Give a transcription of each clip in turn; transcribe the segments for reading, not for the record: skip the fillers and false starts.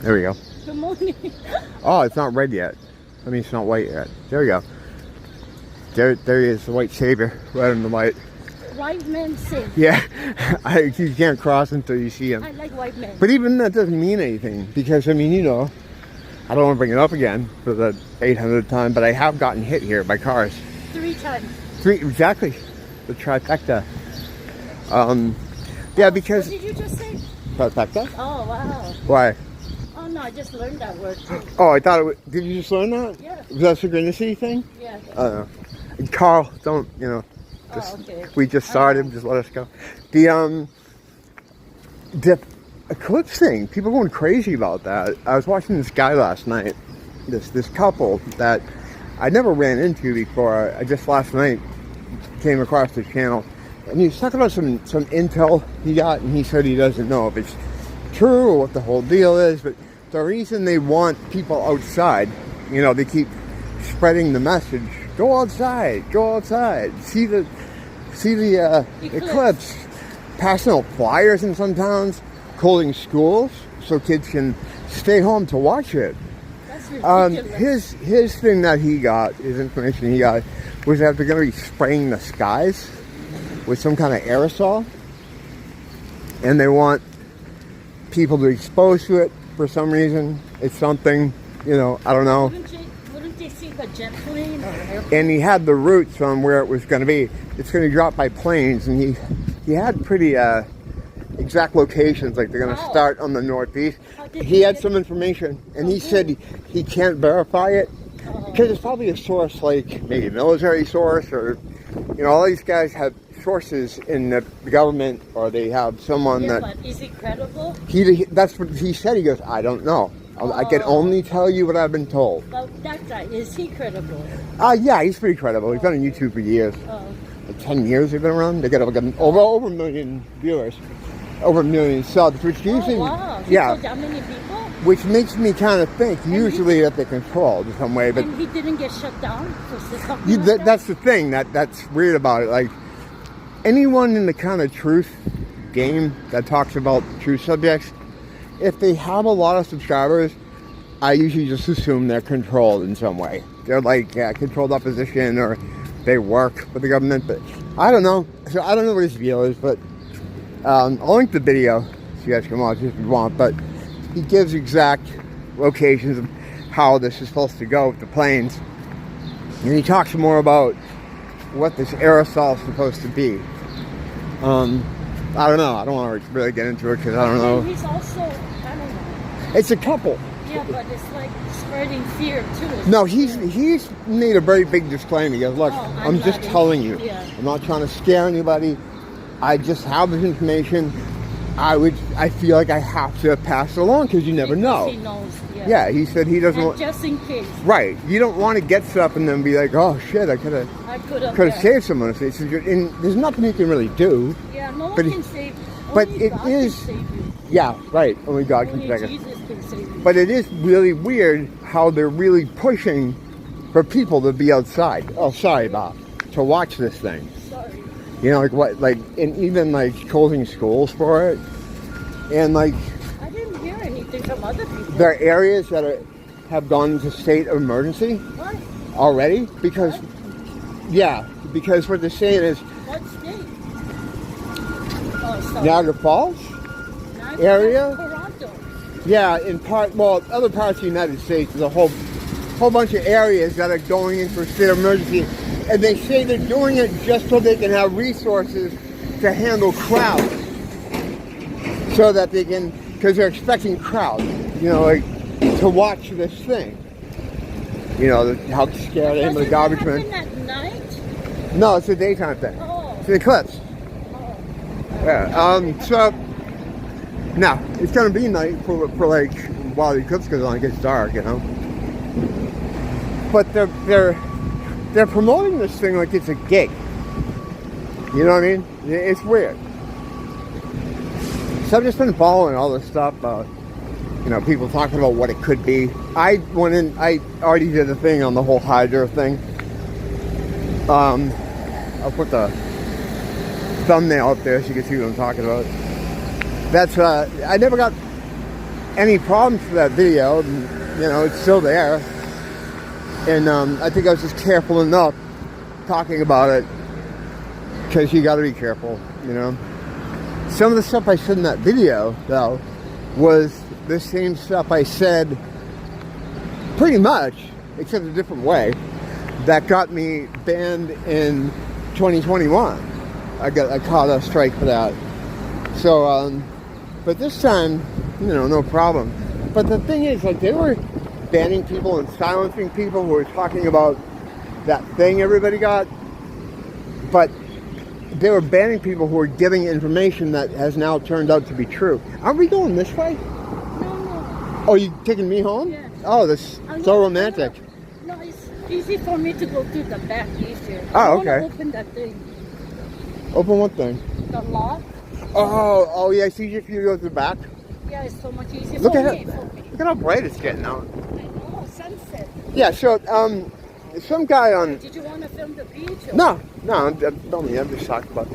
There we go. Good morning. Oh, it's not red yet. I mean, it's not white yet. There we go. There he is, the white savior, right in the light. White men sing. Yeah, you can't cross until you see him. I like white men. But even that doesn't mean anything because, I mean, you know, I don't want to bring it up again for the 800th time, but I have gotten hit here by cars. 3 times. 3, exactly. The trifecta. Yeah, because... What did you just say? Trifecta? Oh, wow. Why? Oh, no, I just learned that word too. Oh, I thought it was... Did you just learn that? Yeah. Was that a synchronicity thing? Yeah. And Carl, don't, you know... Just, okay. We just started, just let us go. The Eclipse thing, people going crazy about that. I was watching this guy last night, this couple that I never ran into before. I just last night came across the channel, and he was talking about some intel he got, and he said he doesn't know if it's true or what the whole deal is, but the reason they want people outside, you know, they keep spreading the message, go outside, see the eclipse, passing out flyers in some towns, closing schools so kids can stay home to watch it. That's ridiculous. His thing that he got, his information he got, was that they're going to be spraying the skies with some kind of aerosol, and they want people to be exposed to it for some reason. It's something, you know, I don't know. Wouldn't they see a jet plane or airplane? And he had the routes on where it was going to be. It's going to drop by planes, and he had pretty exact locations, like they're going to start on the northeast. He had some information, and he said he can't verify it because it's probably a source, like maybe a military source, or you know, all these guys have sources in the government, or they have someone that. But is it credible? That's what he said. He goes, I don't know. I can only tell you what I've been told. But that guy, is he credible? Yeah, he's pretty credible. He's been on YouTube for years. Like 10 years they've been around. They got like over 1 million viewers. Over 1 million subs, which usually... wow. Yeah. That many people? Which makes me kind of think, usually that they're controlled in some way. But And he didn't get shut down for something like that's the thing that's weird about it. Like, anyone in the kind of truth game that talks about truth subjects, if they have a lot of subscribers, I usually just assume they're controlled in some way. They're like controlled opposition, or they work for the government. But I don't know. So I don't know what his deal is, but I'll link the video so you guys can watch it if you want. But he gives exact locations of how this is supposed to go with the planes. And he talks more about what this aerosol is supposed to be. I don't know. I don't want to really get into it because I don't know. And he's also, I don't know. It's a couple. Yeah, but it's like spreading fear too. No, he's made a very big disclaimer. He goes, look, I'm just telling you. Yeah. I'm not trying to scare anybody. I just have this information. I feel like I have to pass it along because you never know. He knows. Yeah, he said he doesn't want... Just in case. Right. You don't want to get stuff and then be like, oh shit, I could have saved someone. And there's nothing you can really do. Yeah, no one can save you. But Only it God is... can save you. Yeah, right. Only God can Only protect us. Jesus can save you. But it is really weird how they're really pushing for people to be outside. Oh, sorry, Bob. To watch this thing. Sorry. You know, and even like closing schools for it. And like... I didn't hear anything from other people. There are areas that have gone into state of emergency. What? Already. Because... What? Yeah. Because what they're saying is... What state? Oh, sorry. Niagara Falls area. Toronto. Yeah, other parts of the United States, there's a whole bunch of areas that are going into a state of emergency, and they say they're doing it just so they can have resources to handle crowds, so that they can, because they're expecting crowds, you know, like to watch this thing, you know, to help scare them with the garbage man. Does it happen at night? No, it's a daytime thing. Oh. It's an eclipse. Oh. Yeah. So. Now, it's going to be night for like, while the eclipse goes on, it gets dark, you know. But they're promoting this thing like it's a gig. You know what I mean? It's weird. So I've just been following all this stuff, you know, people talking about what it could be. I already did a thing on the whole Hydra thing. I'll put the thumbnail up there so you can see what I'm talking about. That's, I never got any problems with that video. It's still there. And I think I was just careful enough talking about it, because you got to be careful, Some of the stuff I said in that video, though, was the same stuff I said pretty much, except a different way, that got me banned in 2021. I caught a strike for that. So, but this time, no problem. But the thing is, like, they were banning people and silencing people who were talking about that thing everybody got, but they were banning people who were giving information that has now turned out to be true. Aren't we going this way? No. Oh, you taking me home? Yes. Oh, that's so romantic. No, it's easy for me to go to the back easier. Oh, I okay. open that thing. Open what thing? The lock. Oh, yeah. See if you go to the back. Yeah, it's so much easier Look for at me. Look at how bright it's getting out. I know, sunset. Yeah. So, some guy on. Did you want to film the beach? Or? No. I'm just talking about.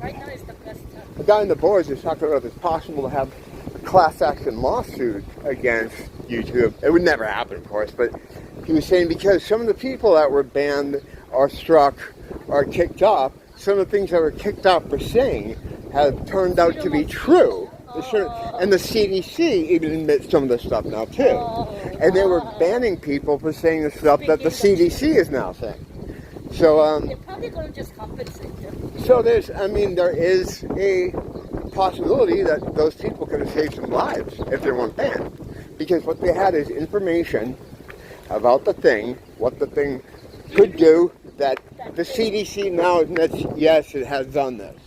Right now is the best time. The guy on the boards is talking about if it's possible to have a class action lawsuit against YouTube. It would never happen, of course, but he was saying because some of the people that were banned or struck or kicked off, some of the things that were kicked off for saying have turned out to be true. And the CDC even admits some of this stuff now, too. And they were banning people for saying the stuff that the CDC is now saying. So, they're probably going to just compensate them. So there is a possibility that those people could have saved some lives if they weren't banned. Because what they had is information about the thing, what the thing could do, that the CDC now admits, yes, it has done this.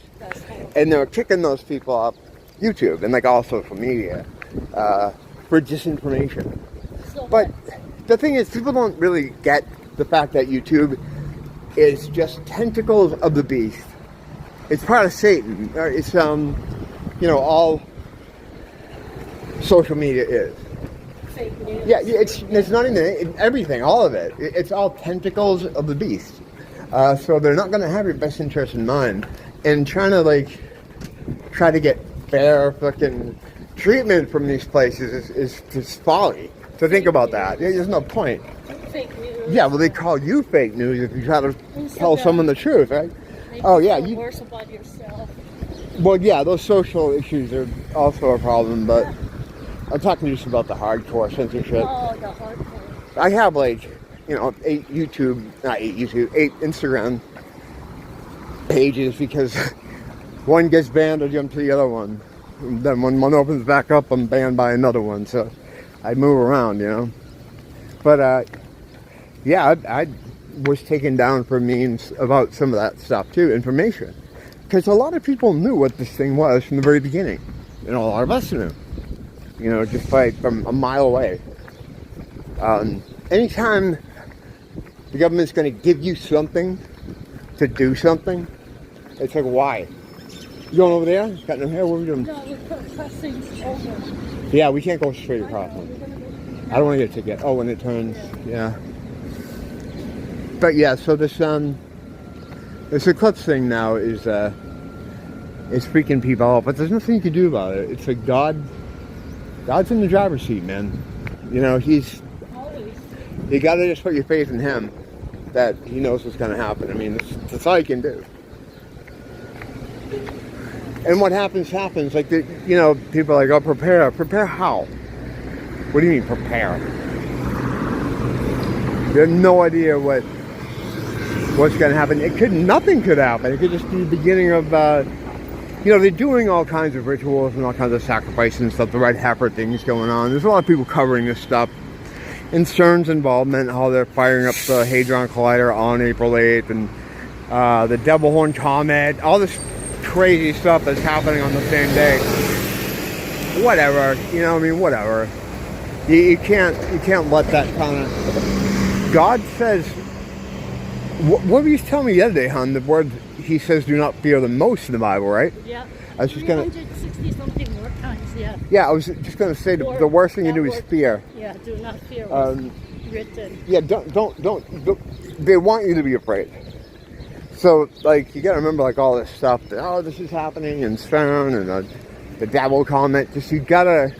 And they were kicking those people off YouTube and like all social media for disinformation. But the thing is, people don't really get the fact that YouTube is just tentacles of the beast. It's part of Satan. It's all social media is. Fake news. Yeah, it's not even everything, all of it. It's all tentacles of the beast. So they're not going to have your best interest in mind. And trying to try to get fair fucking treatment from these places is just folly. So think about that. There's no point. Fake news. Yeah, well, they call you fake news if you try to tell someone the truth, right? Make you feel worse about yourself. Well, yeah, those social issues are also a problem, but I'm talking just about the hardcore censorship. Oh, the hardcore. I have 8 Instagram pages because one gets banned, I jump to the other one. And then when one opens back up, I'm banned by another one, so I move around, But, I was taken down for memes about some of that stuff too, information. Because a lot of people knew what this thing was from the very beginning. A lot of us knew. Just from a mile away. Anytime the government's going to give you something to do something, it's like, why? You going over there? Got no hair? What are we doing? No, we're crossing over. Yeah, we can't go straight across them. I don't want to get a ticket. Oh, when it turns, yeah. But yeah, so this Eclipse thing now is freaking people out, but there's nothing you can do about it. It's like God's in the driver's seat, man. He's Always. You got to just put your faith in Him that He knows what's going to happen. I mean, that's all you can do. And what happens. Like people are like, oh, prepare. Prepare how? What do you mean prepare? You have no idea what's going to happen. Nothing could happen. It could just be the beginning of, they're doing all kinds of rituals and all kinds of sacrifices and stuff. The red heifer things going on. There's a lot of people covering this stuff. And CERN's involvement, how they're firing up the Hadron Collider on April 8th, and the Devil Horn Comet, all this crazy stuff that's happening on the same day. Whatever, whatever. You can't let that kind of. God says. What were you telling me the other day, hon? The word He says, "Do not fear the most" in the Bible, right? Yeah. I was just gonna. 360 something more times. Yeah. Yeah, I was just gonna say the worst thing you do is fear. Yeah, do not fear. Was written. Yeah, don't. They want you to be afraid. So, you gotta remember, all this stuff. That, this is happening, and CERN, and the Devil Comet. Just you gotta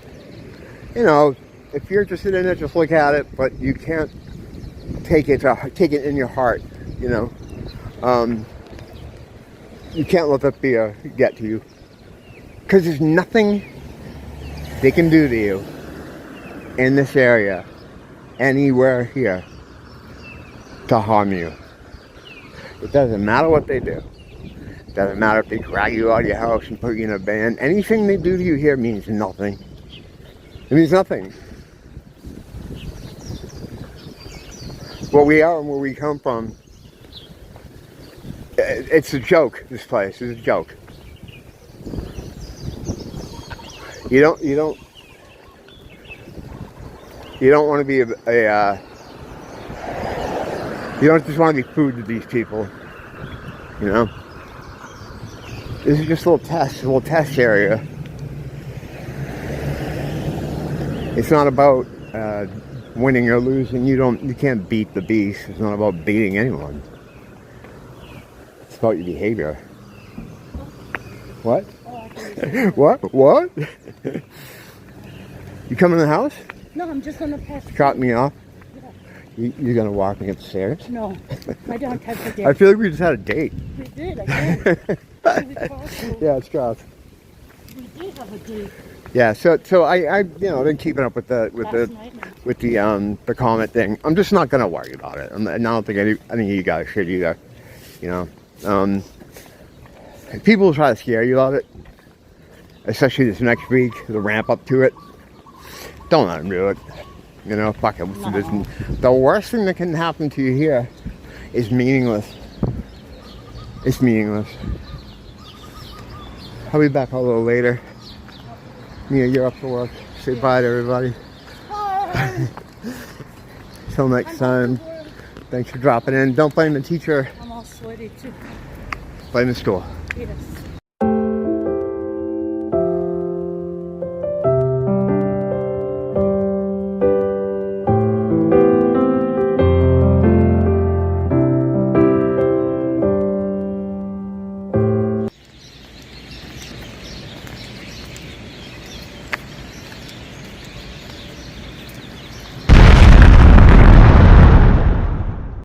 you know, if you're interested in it, just look at it, but you can't take it in your heart, you know. You can't let that get to you, because there's nothing they can do to you in this area, anywhere here, to harm you. It doesn't matter what they do. It doesn't matter if they drag you out of your house and put you in a van. Anything they do to you here means nothing. It means nothing. Where we are and where we come from, it's a joke. This place is a joke. You don't want to be you don't just want to be food to these people, you know. This is just a little test area. It's not about winning or losing. You can't beat the beast. It's not about beating anyone. It's about your behavior. What? What? You come in the house? No, I'm just gonna pass. Drop me off? Yeah. You're gonna walk me upstairs? No, I don't have to date. I feel like we just had a date. We did, I guess. Yeah, it's dropped. We did have a date. Yeah, so I been keeping up with the comment thing. I'm just not gonna worry about it. And I don't think any of you guys should either. You know, people will try to scare you about it, especially this next week, the ramp up to it. Don't let them do it. You know, fuck it. No. The worst thing that can happen to you here is meaningless. It's meaningless. I'll be back a little later. Mia, you're up for work. Say bye to everybody. Bye. Till next time. Thanks for dropping in. Don't blame the teacher. I'm all sweaty too. Blame the school. Yes.